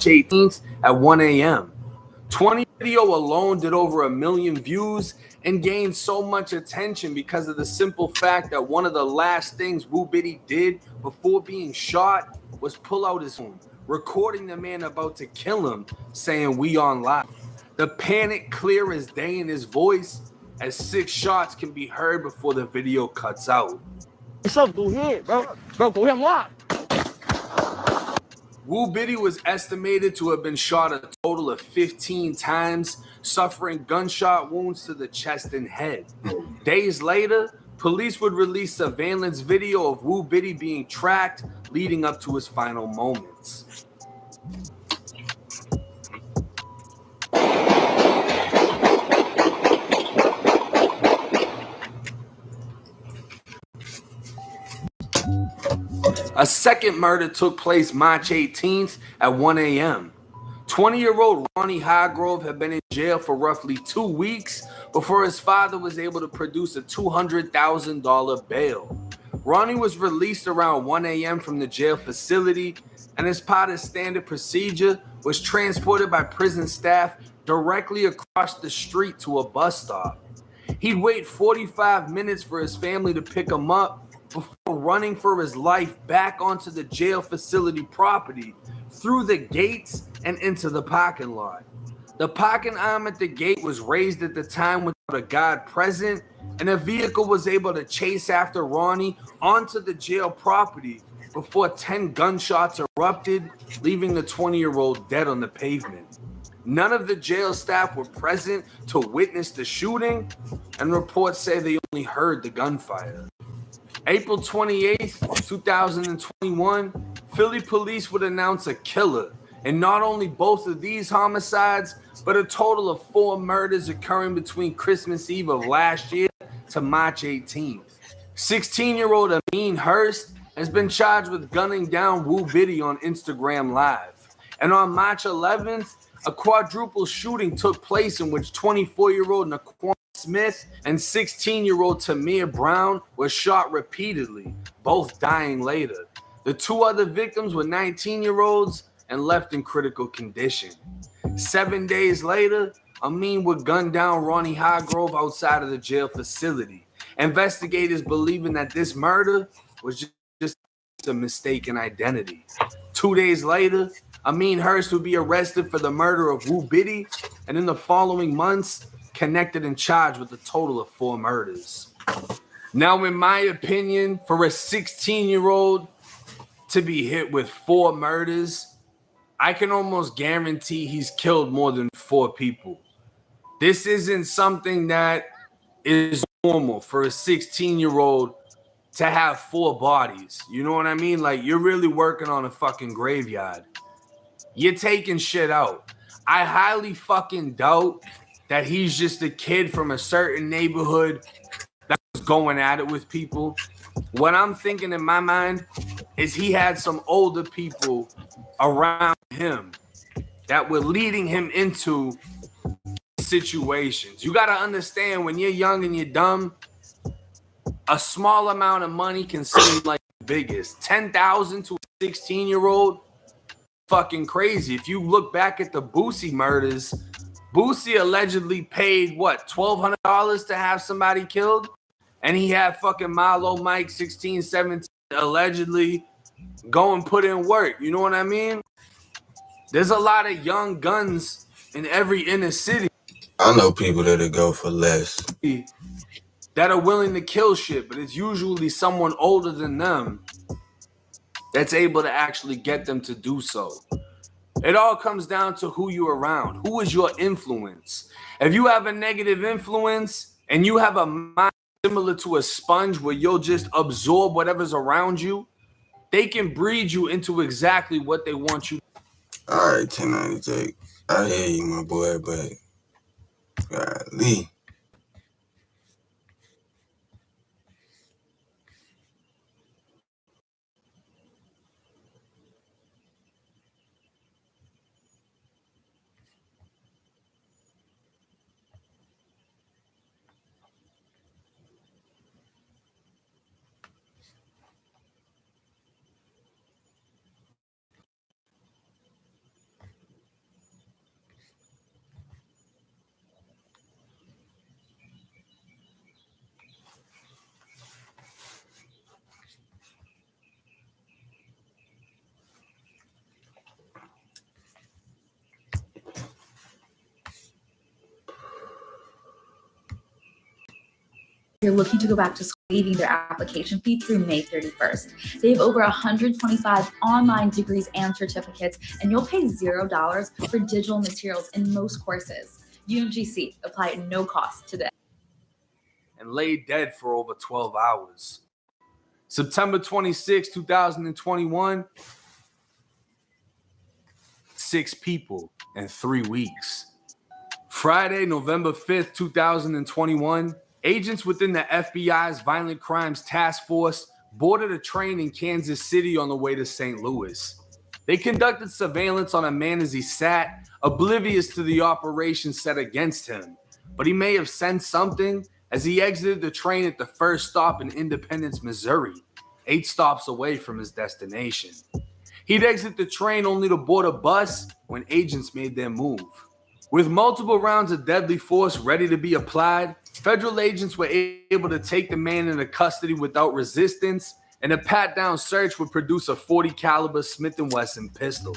18th at 1 a.m. 20 video alone did over 1 million views and gained so much attention because of the simple fact that one of the last things Woo Biddy did before being shot was pull out his phone, recording the man about to kill him, saying, "We on live." The panic clear as day in his voice, as 6 shots can be heard before the video cuts out. Go ahead, bro. Bro, go ahead and walk. Woo Biddy was estimated to have been shot a total of 15 times, suffering gunshot wounds to the chest and head. Days later, police would release surveillance video of Woo Biddy being tracked, leading up to his final moments. A second murder took place March 18th at 1 a.m. 20-year-old Ronnie Hargrove had been in jail for roughly 2 weeks before his father was able to produce a $200,000 bail. Ronnie was released around 1 a.m. from the jail facility, and as part of standard procedure, was transported by prison staff directly across the street to a bus stop. He'd wait 45 minutes for his family to pick him up before running for his life back onto the jail facility property, through the gates and into the parking lot. The parking arm at the gate was raised at the time without a guard present, and a vehicle was able to chase after Ronnie onto the jail property before 10 gunshots erupted, leaving the 20-year-old dead on the pavement. None of the jail staff were present to witness the shooting, and reports say they only heard the gunfire. April 28th, 2021, Philly police would announce a killer in not only both of these homicides, but a total of 4 murders occurring between Christmas Eve of last year to March 18th. 16-year-old Amin Hurst has been charged with gunning down Woo Biddy on Instagram Live. And on March 11th, a quadruple shooting took place in which 24-year-old Naquan Smith and 16-year-old Tamir Brown were shot repeatedly, both dying later. The 2 other victims were 19-year-olds and left in critical condition. 7 days later, Amin would gun down Ronnie Hargrove outside of the jail facility. Investigators believing that this murder was just a mistaken identity. 2 days later, Amin Hurst would be arrested for the murder of Woo Biddy, and in the following months, connected and charged with a total of 4 murders. Now, in my opinion, for a 16-year-old to be hit with 4 murders, I can almost guarantee he's killed more than 4 people. This isn't something that is normal for a 16-year-old to have 4 bodies. You know what I mean? Like, you're really working on a fucking graveyard. You're taking shit out. I highly fucking doubt that he's just a kid from a certain neighborhood that was going at it with people. What I'm thinking in my mind is he had some older people around him that were leading him into situations. You got to understand, when you're young and you're dumb, a small amount of money can seem like the biggest. $10,000 to a 16-year-old, fucking crazy. If you look back at the Boosie murders, Boosie allegedly paid, what, $1,200 to have somebody killed? And he had fucking Milo Mike, 16, 17, allegedly go and put in work. You know what I mean? There's a lot of young guns in every inner city. I know people that'll go for less, that are willing to kill shit, but it's usually someone older than them that's able to actually get them to do so. It all comes down to who you're around. Who is your influence? If you have a negative influence and you have a mind similar to a sponge where you'll just absorb whatever's around you, they can breed you into exactly what they want you. All right, 1090 I hear you, my boy, but golly. You're looking to go back to school, waiving their application fee through May 31st. They have over 125 online degrees and certificates, and you'll pay $0 for digital materials in most courses. UMGC, apply at no cost today. And lay dead for over 12 hours. September 26, 2021, 6 people in 3 weeks. Friday, November 5th, 2021, agents within the FBI's Violent Crimes Task Force boarded a train in Kansas City on the way to St. Louis. They conducted surveillance on a man as he sat, oblivious to the operation set against him. But he may have sensed something as he exited the train at the first stop in Independence, Missouri, 8 stops away from his destination. He'd exit the train only to board a bus when agents made their move. With multiple rounds of deadly force ready to be applied, federal agents were able to take the man into custody without resistance, and a pat-down search would produce a .40 caliber Smith & Wesson pistol.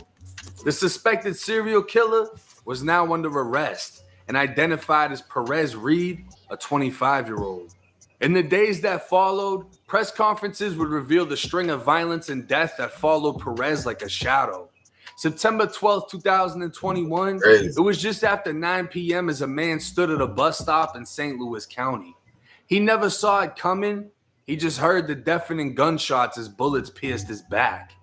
The suspected serial killer was now under arrest and identified as Perez Reed, a 25-year-old. In the days that followed, press conferences would reveal the string of violence and death that followed Perez like a shadow. September 12, 2021, it was just after 9 p.m. as a man stood at a bus stop in St. Louis County. He never saw it coming. He just heard the deafening gunshots as bullets pierced his back.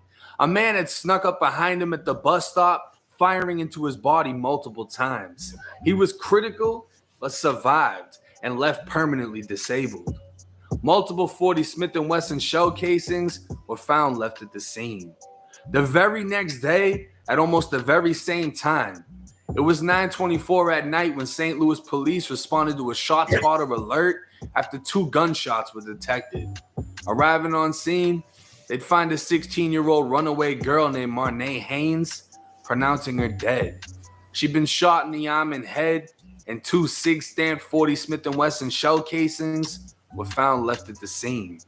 A man had snuck up behind him at the bus stop, firing into his body multiple times. He was critical, but survived and left permanently disabled. Multiple .40 Smith & Wesson shell casings were found left at the scene. The very next day, at almost the very same time, it was 9:24 at night when St. Louis police responded to a shot spotter alert after 2 gunshots were detected. Arriving on scene, they'd find a 16-year-old runaway girl named Marnay Haynes, pronouncing her dead. She'd been shot in the arm and head, and 2 SIG-stamped .40 Smith & Wesson shell casings were found left at the scene.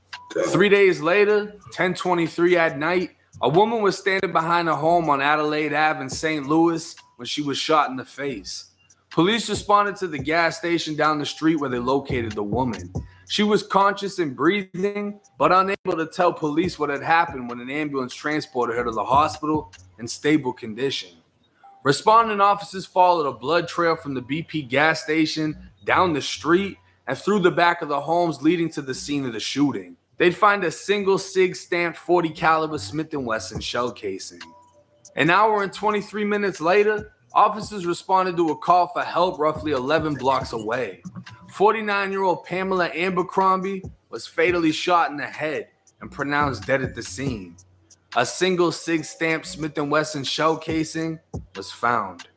3 days later, 10:23 at night, a woman was standing behind a home on Adelaide Ave in St. Louis when she was shot in the face. Police responded to the gas station down the street where they located the woman. She was conscious and breathing, but unable to tell police what had happened when an ambulance transported her to the hospital in stable condition. Responding officers followed a blood trail from the BP gas station down the street and through the back of the homes leading to the scene of the shooting. They'd find a single SIG-stamped .40 caliber Smith & Wesson shell casing. An hour and 23 minutes later, officers responded to a call for help roughly 11 blocks away. 49-year-old Pamela Abercrombie was fatally shot in the head and pronounced dead at the scene. A single SIG-stamped Smith & Wesson shell casing was found.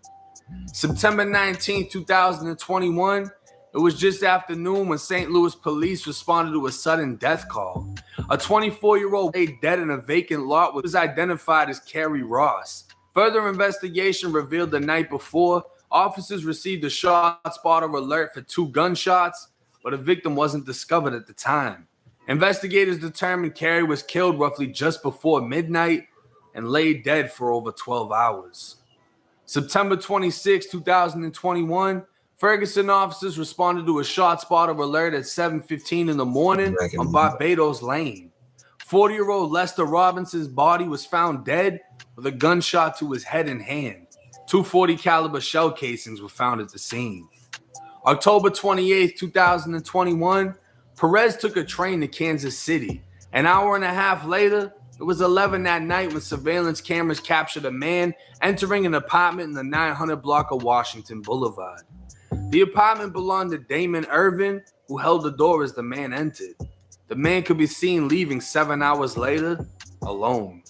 September 19, 2021, it was just after noon when St. Louis police responded to a sudden death call. A 24-year-old lay dead in a vacant lot was identified as Carrie Ross. Further investigation revealed the night before, officers received a shot spotter alert for 2 gunshots, but a victim wasn't discovered at the time. Investigators determined Carrie was killed roughly just before midnight and lay dead for over 12 hours. September 26, 2021, Ferguson officers responded to a shot spotter alert at 7:15 in the morning on Barbados Lane. 40-year-old Lester Robinson's body was found dead with a gunshot to his head and hand. 2 .40 caliber shell casings were found at the scene. October 28, 2021, Perez took a train to Kansas City. An hour and a half later, it was 11 that night when surveillance cameras captured a man entering an apartment in the 900 block of Washington Boulevard. The apartment belonged to Damon Irvin, who held the door as the man entered. The man could be seen leaving 7 hours later, alone.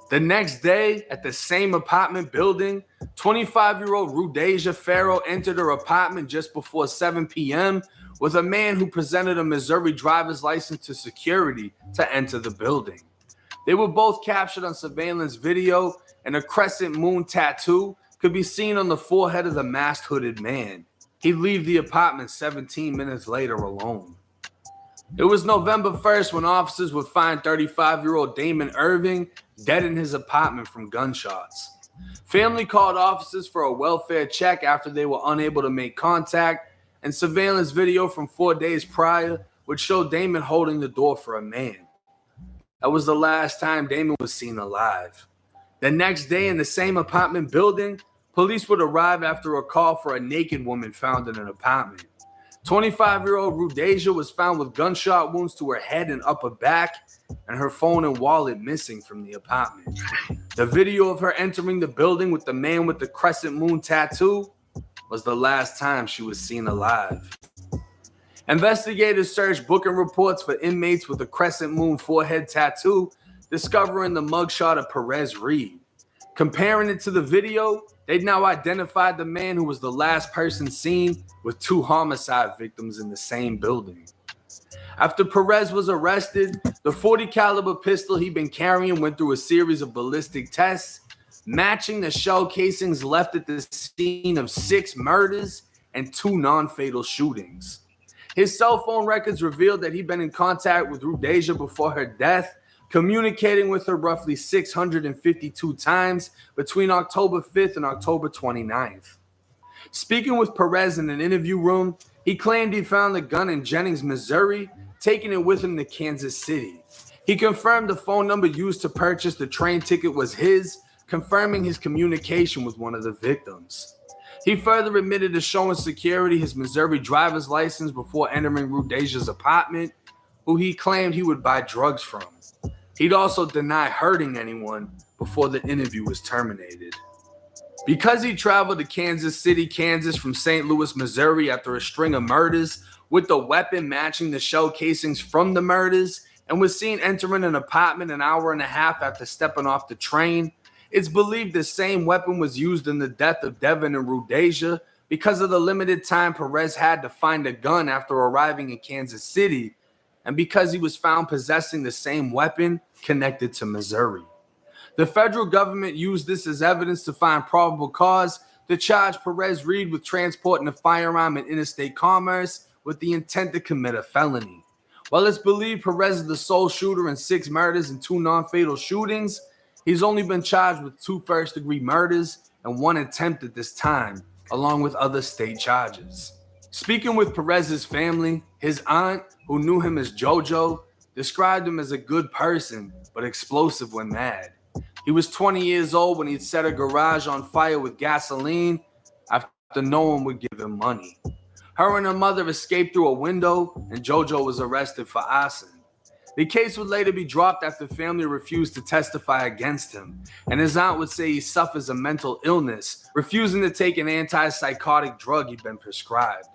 The next day, at the same apartment building, 25-year-old Rudasia Farrow entered her apartment just before 7 p.m. with a man who presented a Missouri driver's license to security to enter the building. They were both captured on surveillance video, and a crescent moon tattoo could be seen on the forehead of the masked hooded man. He'd leave the apartment 17 minutes later alone. It was November 1st when officers would find 35-year-old Damon Irving dead in his apartment from gunshots. Family called officers for a welfare check after they were unable to make contact, and surveillance video from 4 days prior would show Damon holding the door for a man. That was the last time Damon was seen alive. The next day in the same apartment building, police would arrive after a call for a naked woman found in an apartment. 25-year-old Rudasia was found with gunshot wounds to her head and upper back, and her phone and wallet missing from the apartment. The video of her entering the building with the man with the crescent moon tattoo was the last time she was seen alive. Investigators searched booking reports for inmates with a crescent moon forehead tattoo, discovering the mugshot of Perez Reed. Comparing it to the video, they'd now identified the man who was the last person seen with 2 homicide victims in the same building. After Perez was arrested, the .40 caliber pistol he'd been carrying went through a series of ballistic tests, matching the shell casings left at the scene of 6 murders and 2 non-fatal shootings. His cell phone records revealed that he'd been in contact with Rudasia before her death, communicating with her roughly 652 times between October 5th and October 29th. Speaking with Perez in an interview room, he claimed he found the gun in Jennings, Missouri, taking it with him to Kansas City. He confirmed the phone number used to purchase the train ticket was his, confirming his communication with one of the victims. He further admitted to showing security his Missouri driver's license before entering Rudasia's apartment, who he claimed he would buy drugs from. He'd also deny hurting anyone before the interview was terminated. Because he traveled to Kansas City, Kansas from St. Louis, Missouri after a string of murders, with the weapon matching the shell casings from the murders, and was seen entering an apartment an hour and a half after stepping off the train, it's believed the same weapon was used in the death of Devin and Rudasia because of the limited time Perez had to find a gun after arriving in Kansas City, and because he was found possessing the same weapon connected to Missouri. The federal government used this as evidence to find probable cause to charge Perez Reed with transporting a firearm in interstate commerce with the intent to commit a felony. While it's believed Perez is the sole shooter in 6 murders and 2 non-fatal shootings, he's only been charged with 2 first-degree murders and 1 attempt at this time, along with other state charges. Speaking with Perez's family, his aunt, who knew him as JoJo, described him as a good person, but explosive when mad. He was 20 years old when he'd set a garage on fire with gasoline after no one would give him money. Her and her mother escaped through a window, and JoJo was arrested for arson. The case would later be dropped after family refused to testify against him, and his aunt would say he suffers a mental illness, refusing to take an antipsychotic drug he'd been prescribed.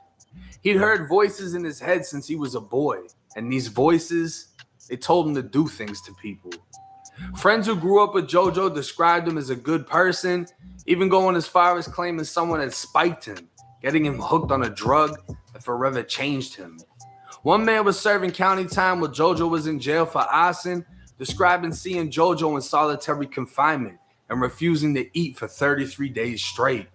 He'd heard voices in his head since he was a boy, and these voices, they told him to do things to people. Friends who grew up with JoJo described him as a good person, even going as far as claiming someone had spiked him, getting him hooked on a drug that forever changed him. One man was serving county time while JoJo was in jail for arson, describing seeing JoJo in solitary confinement and refusing to eat for 33 days straight.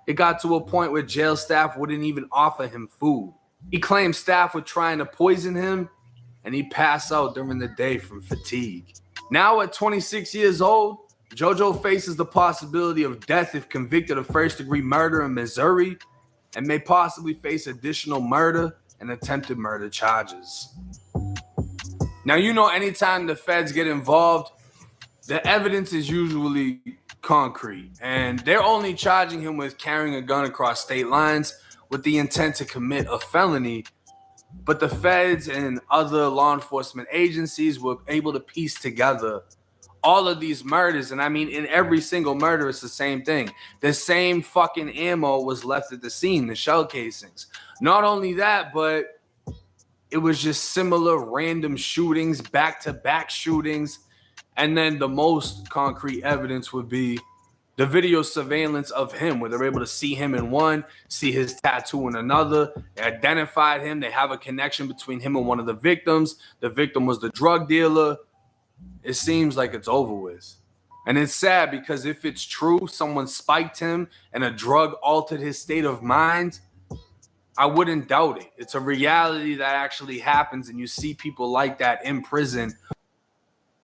It got to a point where jail staff wouldn't even offer him food. He claimed staff were trying to poison him, and he passed out during the day from fatigue. Now at 26 years old, JoJo faces the possibility of death if convicted of first-degree murder in Missouri, and may possibly face additional murder and attempted murder charges. Now, you know, anytime the feds get involved, the evidence is usually concrete, and they're only charging him with carrying a gun across state lines with the intent to commit a felony. But the feds and other law enforcement agencies were able to piece together all of these murders. And I mean, in every single murder, it's the same thing. The same fucking ammo was left at the scene, the shell casings. Not only that, but it was just similar random shootings, back-to-back shootings. And then the most concrete evidence would be the video surveillance of him, where they're able to see him in one, see his tattoo in another. They identified him. They have a connection between him and one of the victims. The victim was the drug dealer. It seems like it's over with. And it's sad because if it's true, someone spiked him and a drug altered his state of mind, I wouldn't doubt it. It's a reality that actually happens, and you see people like that in prison